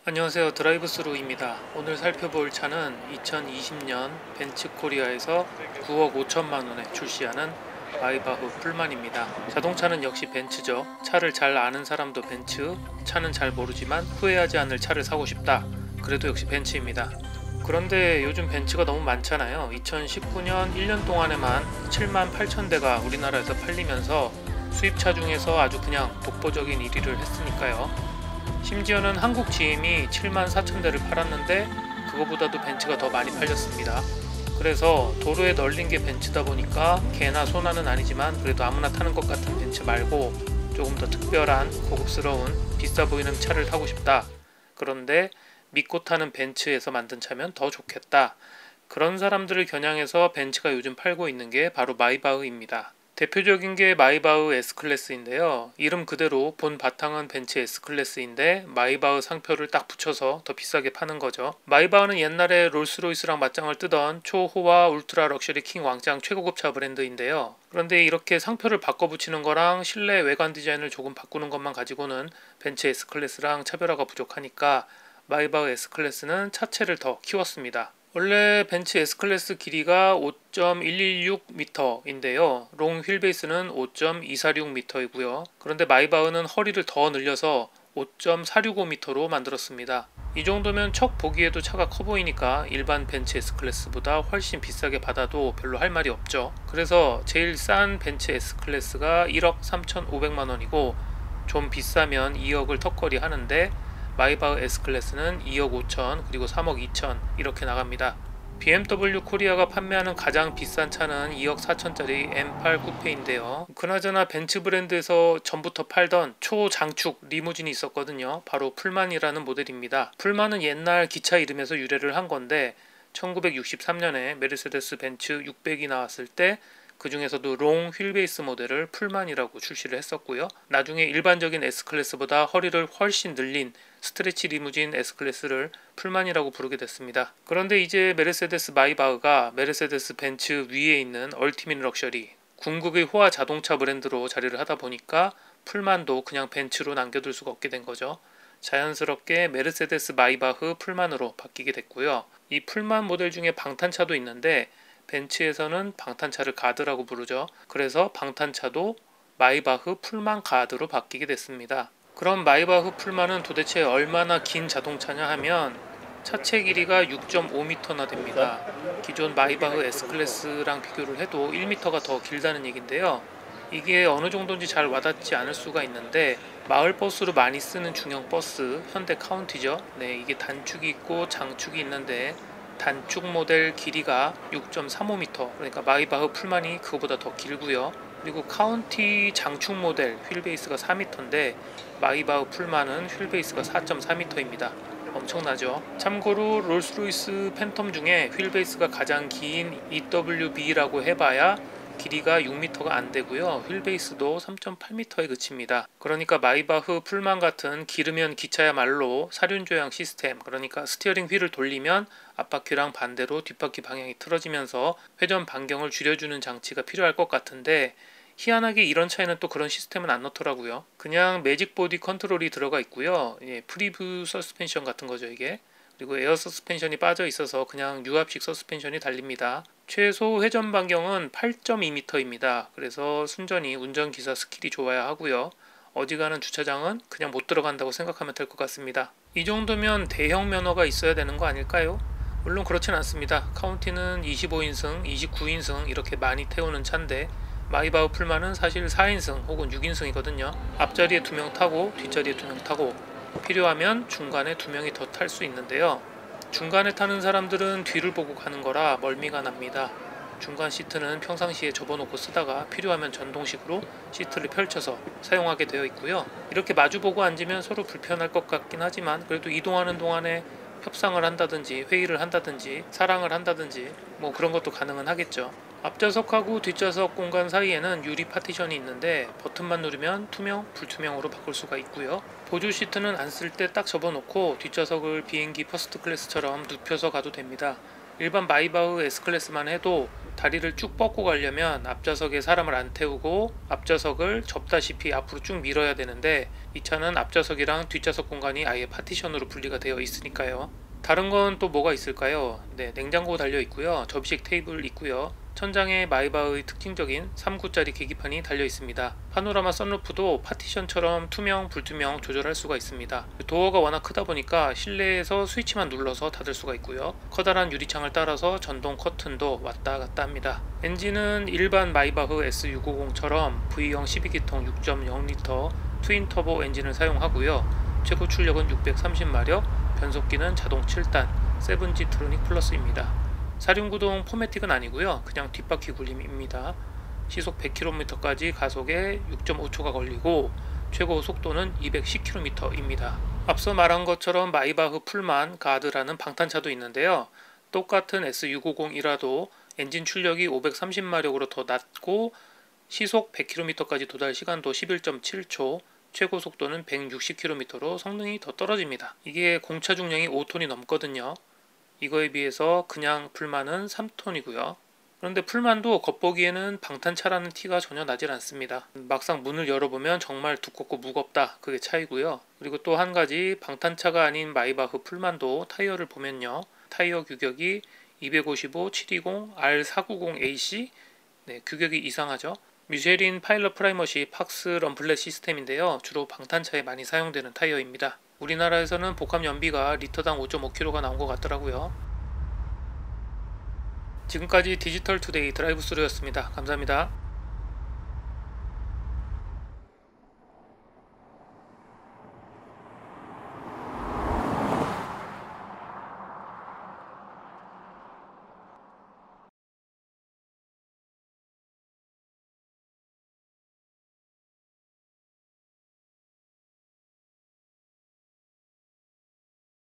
안녕하세요. 드라이브스루입니다. 오늘 살펴볼 차는 2020년 벤츠코리아에서 9억 5천만 원에 출시하는 마이바흐 풀만입니다. 자동차는 역시 벤츠죠. 차를 잘 아는 사람도 벤츠, 차는 잘 모르지만 후회하지 않을 차를 사고 싶다. 그래도 역시 벤츠입니다. 그런데 요즘 벤츠가 너무 많잖아요. 2019년 1년 동안에만 7만 8천 대가 우리나라에서 팔리면서 수입차 중에서 아주 그냥 독보적인 1위를 했으니까요. 심지어는 한국 GM이 7만 4천 대를 팔았는데 그거보다도 벤츠가 더 많이 팔렸습니다. 그래서 도로에 널린 게 벤츠다 보니까 개나 소나는 아니지만 그래도 아무나 타는 것 같은 벤츠 말고 조금 더 특별한 고급스러운 비싸 보이는 차를 타고 싶다. 그런데 믿고 타는 벤츠에서 만든 차면 더 좋겠다. 그런 사람들을 겨냥해서 벤츠가 요즘 팔고 있는 게 바로 마이바흐입니다. 대표적인 게 마이바흐 S클래스인데요. 이름 그대로 본 바탕은 벤츠 S클래스인데 마이바흐 상표를 딱 붙여서 더 비싸게 파는 거죠. 마이바흐는 옛날에 롤스로이스랑 맞짱을 뜨던 초호화 울트라 럭셔리 킹 왕짱 최고급차 브랜드인데요. 그런데 이렇게 상표를 바꿔 붙이는 거랑 실내 외관 디자인을 조금 바꾸는 것만 가지고는 벤츠 S클래스랑 차별화가 부족하니까 마이바흐 S클래스는 차체를 더 키웠습니다. 원래 벤츠 S클래스 길이가 5.116m인데요. 롱 휠베이스는 5.246m이고요. 그런데 마이바흐는 허리를 더 늘려서 5.465m로 만들었습니다. 이 정도면 척 보기에도 차가 커 보이니까 일반 벤츠 S클래스보다 훨씬 비싸게 받아도 별로 할 말이 없죠. 그래서 제일 싼 벤츠 S클래스가 1억 3,500만 원이고 좀 비싸면 2억을 턱걸이 하는데 마이바흐 S클래스는 2억 5천 그리고 3억 2천 이렇게 나갑니다. BMW 코리아가 판매하는 가장 비싼 차는 2억 4천짜리 M8 쿠페인데요. 그나저나 벤츠 브랜드에서 전부터 팔던 초장축 리무진이 있었거든요. 바로 풀만이라는 모델입니다. 풀만은 옛날 기차 이름에서 유래를 한 건데 1963년에 메르세데스 벤츠 600이 나왔을 때 그 중에서도 롱 휠베이스 모델을 풀만이라고 출시를 했었고요. 나중에 일반적인 S클래스보다 허리를 훨씬 늘린 스트레치 리무진 S클래스를 풀만이라고 부르게 됐습니다. 그런데 이제 메르세데스 마이바흐가 메르세데스 벤츠 위에 있는 얼티밋 럭셔리 궁극의 호화 자동차 브랜드로 자리를 하다 보니까 풀만도 그냥 벤츠로 남겨둘 수가 없게 된 거죠. 자연스럽게 메르세데스 마이바흐 풀만으로 바뀌게 됐고요. 이 풀만 모델 중에 방탄차도 있는데 벤츠에서는 방탄차를 가드라고 부르죠. 그래서 방탄차도 마이바흐 풀만 가드로 바뀌게 됐습니다. 그럼 마이바흐 풀만은 도대체 얼마나 긴 자동차냐 하면 차체 길이가 6.5m나 됩니다. 기존 마이바흐 S클래스랑 비교를 해도 1m가 더 길다는 얘긴데요. 이게 어느 정도인지 잘 와닿지 않을 수가 있는데 마을 버스로 많이 쓰는 중형 버스 현대 카운티죠. 네, 이게 단축이 있고 장축이 있는데 단축 모델 길이가 6.35m, 그러니까 마이바흐 풀만이 그거보다 더 길고요. 그리고 카운티 장축 모델 휠베이스가 4m인데 마이바흐 풀만은 휠베이스가 4.4m입니다. 엄청나죠. 참고로 롤스로이스 팬텀 중에 휠베이스가 가장 긴 EWB라고 해봐야 길이가 6m가 안 되고요. 휠베이스도 3.8m에 그칩니다. 그러니까 마이바흐 풀만 같은 기르면 기차야말로 사륜조향 시스템, 그러니까 스티어링 휠을 돌리면 앞바퀴랑 반대로 뒷바퀴 방향이 틀어지면서 회전 반경을 줄여주는 장치가 필요할 것 같은데 희한하게 이런 차에는 또 그런 시스템은 안 넣더라고요. 그냥 매직 보디 컨트롤이 들어가 있고요. 프리뷰 서스펜션 같은 거죠 이게. 그리고 에어 서스펜션이 빠져 있어서 그냥 유압식 서스펜션이 달립니다. 최소 회전 반경은 8.2m입니다. 그래서 순전히 운전기사 스킬이 좋아야 하고요. 어지간한 주차장은 그냥 못 들어간다고 생각하면 될 것 같습니다. 이 정도면 대형 면허가 있어야 되는 거 아닐까요? 물론 그렇진 않습니다. 카운티는 25인승, 29인승 이렇게 많이 태우는 차인데 마이바흐 풀만은 사실 4인승 혹은 6인승이거든요. 앞자리에 2명 타고 뒷자리에 2명 타고 필요하면 중간에 2명이 더 탈 수 있는데요. 중간에 타는 사람들은 뒤를 보고 가는 거라 멀미가 납니다. 중간 시트는 평상시에 접어놓고 쓰다가 필요하면 전동식으로 시트를 펼쳐서 사용하게 되어 있고요. 이렇게 마주보고 앉으면 서로 불편할 것 같긴 하지만 그래도 이동하는 동안에 협상을 한다든지 회의를 한다든지 사랑을 한다든지 뭐 그런 것도 가능은 하겠죠. 앞좌석하고 뒷좌석 공간 사이에는 유리 파티션이 있는데 버튼만 누르면 투명, 불투명으로 바꿀 수가 있고요. 보조 시트는 안 쓸 때 딱 접어놓고 뒷좌석을 비행기 퍼스트 클래스처럼 눕혀서 가도 됩니다. 일반 마이바흐 S클래스만 해도 다리를 쭉 뻗고 가려면 앞좌석에 사람을 안 태우고 앞좌석을 접다시피 앞으로 쭉 밀어야 되는데 이 차는 앞좌석이랑 뒷좌석 공간이 아예 파티션으로 분리가 되어 있으니까요. 다른 건 또 뭐가 있을까요? 네, 냉장고 달려 있고요. 접이식 테이블 있고요. 천장에 마이바흐의 특징적인 3구짜리 계기판이 달려 있습니다. 파노라마 선루프도 파티션처럼 투명, 불투명 조절할 수가 있습니다. 도어가 워낙 크다 보니까 실내에서 스위치만 눌러서 닫을 수가 있고요. 커다란 유리창을 따라서 전동 커튼도 왔다 갔다 합니다. 엔진은 일반 마이바흐 S650처럼 V형 12기통 6.0L 트윈 터보 엔진을 사용하고요. 최고 출력은 630마력, 변속기는 자동 7단 7G 트로닉 플러스입니다. 사륜구동 포매틱은 아니고요. 그냥 뒷바퀴 굴림입니다. 시속 100km까지 가속에 6.5초가 걸리고 최고 속도는 210km입니다. 앞서 말한 것처럼 마이바흐 풀만 가드라는 방탄차도 있는데요. 똑같은 S650이라도 엔진 출력이 530마력으로 더 낮고 시속 100km까지 도달 시간도 11.7초, 최고 속도는 160km로 성능이 더 떨어집니다. 이게 공차 중량이 5톤이 넘거든요. 이거에 비해서 그냥 풀만은 3톤이고요. 그런데 풀만도 겉보기에는 방탄차라는 티가 전혀 나질 않습니다. 막상 문을 열어보면 정말 두껍고 무겁다, 그게 차이고요. 그리고 또 한 가지, 방탄차가 아닌 마이바흐 풀만도 타이어를 보면요, 타이어 규격이 255 720 R490AC, 네, 규격이 이상하죠. 미쉐린 파일럿 프라이머시 팍스 럼플렛 시스템인데요. 주로 방탄차에 많이 사용되는 타이어입니다. 우리나라에서는 복합 연비가 리터당 5.5kg가 나온 것 같더라고요. 지금까지 디지털 투데이 드라이브 스루였습니다. 감사합니다.